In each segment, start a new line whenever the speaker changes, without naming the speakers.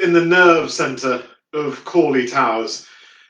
in the nerve centre of Corley Towers.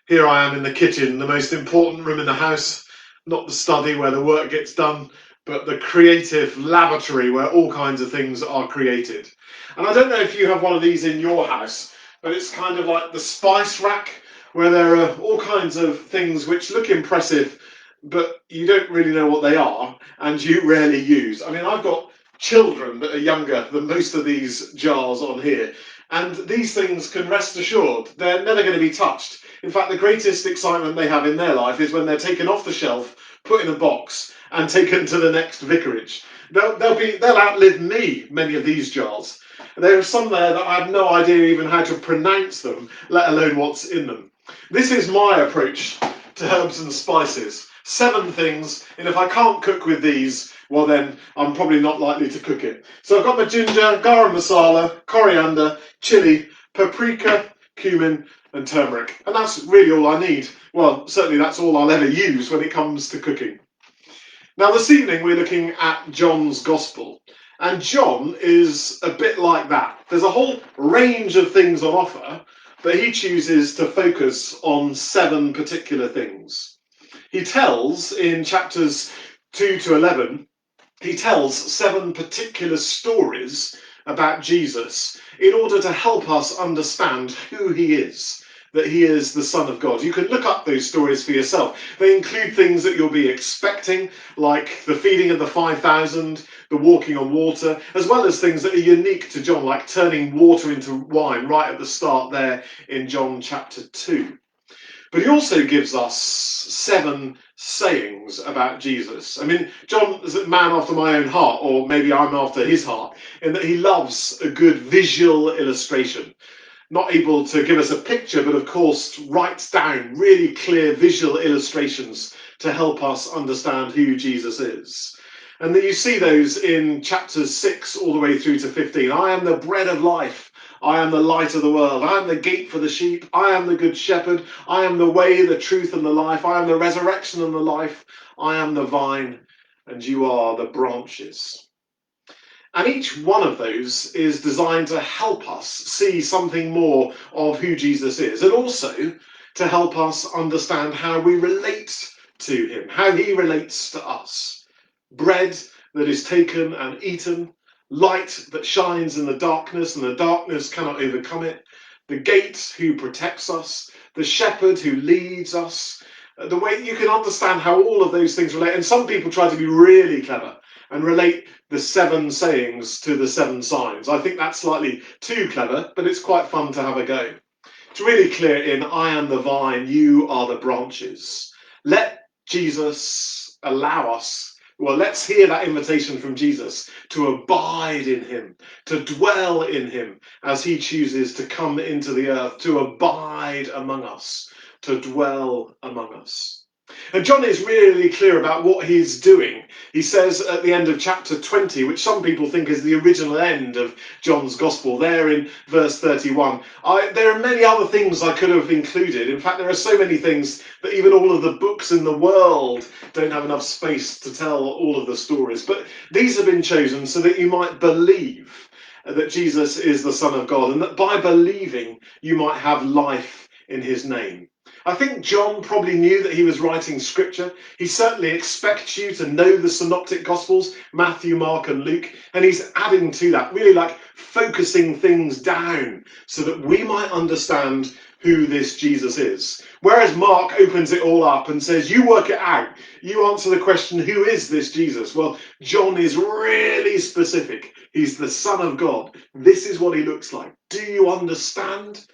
Here I am in the kitchen, the most important room in the house, not the study where the work gets done, but the creative laboratory where all kinds of things are created. And I don't know if you have one of these in your house, but it's kind of like the spice rack where there are all kinds of things which look impressive, but you don't really know what they are and you rarely use. I mean, I've got children that are younger than most of these jars on here, and these things can rest assured they're never going to be touched. In fact, the greatest excitement they have in their life is when they're taken off the shelf, put in a box, and taken to the next vicarage. They'll outlive me, many of these jars. There are some there that I have no idea even how to pronounce them, let alone what's in them. This is my approach to herbs and spices. 7 things, and if I can't cook with these, well then I'm probably not likely to cook it. So I've got my ginger, garam masala, coriander, chili, paprika, cumin and turmeric. And that's really all I need. Well, certainly that's all I'll ever use when it comes to cooking. Now this evening we're looking at John's Gospel. And John is a bit like that. There's a whole range of things on offer, but he chooses to focus on 7 particular things. He tells in chapters 2 to 11, he tells 7 particular stories about Jesus in order to help us understand who he is, that he is the Son of God. You can look up those stories for yourself. They include things that you'll be expecting, like the feeding of the 5,000, the walking on water, as well as things that are unique to John, like turning water into wine right at the start there in John chapter 2. But he also gives us 7 sayings about Jesus. I mean, John is a man after my own heart, or maybe I'm after his heart, in that he loves a good visual illustration. Not able to give us a picture, but of course writes down really clear visual illustrations to help us understand who Jesus is. And you see those in chapters 6 all the way through to 15. I am the bread of life. I am the light of the world. I am the gate for the sheep. I am the good shepherd. I am the way, the truth, and the life. I am the resurrection and the life. I am the vine, and you are the branches. And each one of those is designed to help us see something more of who Jesus is, and also to help us understand how we relate to him, how he relates to us. Bread that is taken and eaten, light that shines in the darkness and the darkness cannot overcome it, the gate who protects us, the shepherd who leads us, the way you can understand how all of those things relate. And some people try to be really clever and relate the 7 sayings to the 7 signs. I think that's slightly too clever, but it's quite fun to have a go. It's really clear in I am the vine, you are the branches. Let Jesus allow us, well, let's hear that invitation from Jesus to abide in him, to dwell in him as he chooses to come into the earth, to abide among us, to dwell among us. And John is really clear about what he's doing. He says at the end of chapter 20, which some people think is the original end of John's Gospel, there in verse 31, there are many other things I could have included. In fact, there are so many things that even all of the books in the world don't have enough space to tell all of the stories. But these have been chosen so that you might believe that Jesus is the Son of God, and that by believing you might have life in his name. I think John probably knew that he was writing scripture. He certainly expects you to know the synoptic gospels, Matthew, Mark and Luke, and he's adding to that, really like focusing things down so that we might understand who this Jesus is. Whereas Mark opens it all up and says, you work it out. You answer the question, who is this Jesus? Well, John is really specific. He's the Son of God. This is what he looks like. Do you understand?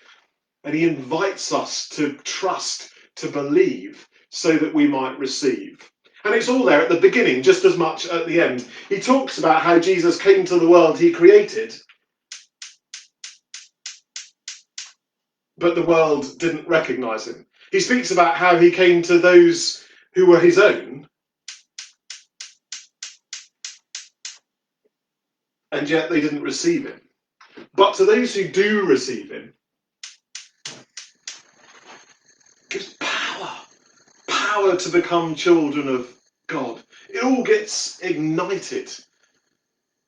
And he invites us to trust, to believe, so that we might receive. And it's all there at the beginning, just as much at the end. He talks about how Jesus came to the world he created, but the world didn't recognize him. He speaks about how he came to those who were his own, and yet they didn't receive him. But to those who do receive him, gives power to become children of God. It all gets ignited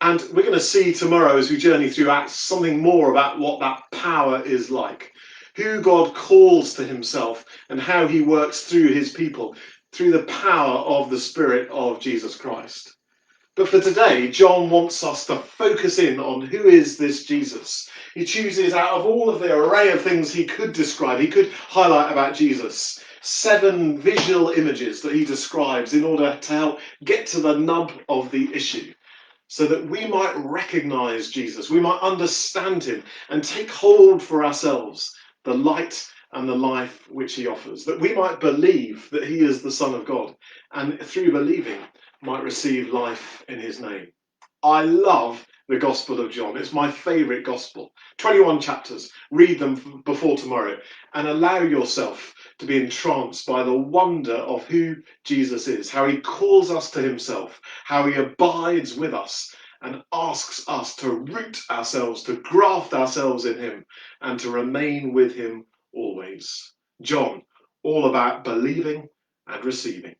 And we're going to see tomorrow as we journey through Acts something more about what that power is like, who God calls to himself and how he works through his people, through the power of the Spirit of Jesus Christ. But for today, John wants us to focus in on who is this Jesus. He chooses out of all of the array of things he could describe, he could highlight about Jesus, 7 visual images that he describes in order to help get to the nub of the issue, so that we might recognize Jesus, we might understand him and take hold for ourselves the light and the life which he offers, that we might believe that he is the Son of God, and through believing might receive life in his name. I love the Gospel of John. It's my favourite Gospel. 21 chapters. Read them before tomorrow and allow yourself to be entranced by the wonder of who Jesus is, how he calls us to himself, how he abides with us and asks us to root ourselves, to graft ourselves in him and to remain with him always. John, all about believing and receiving.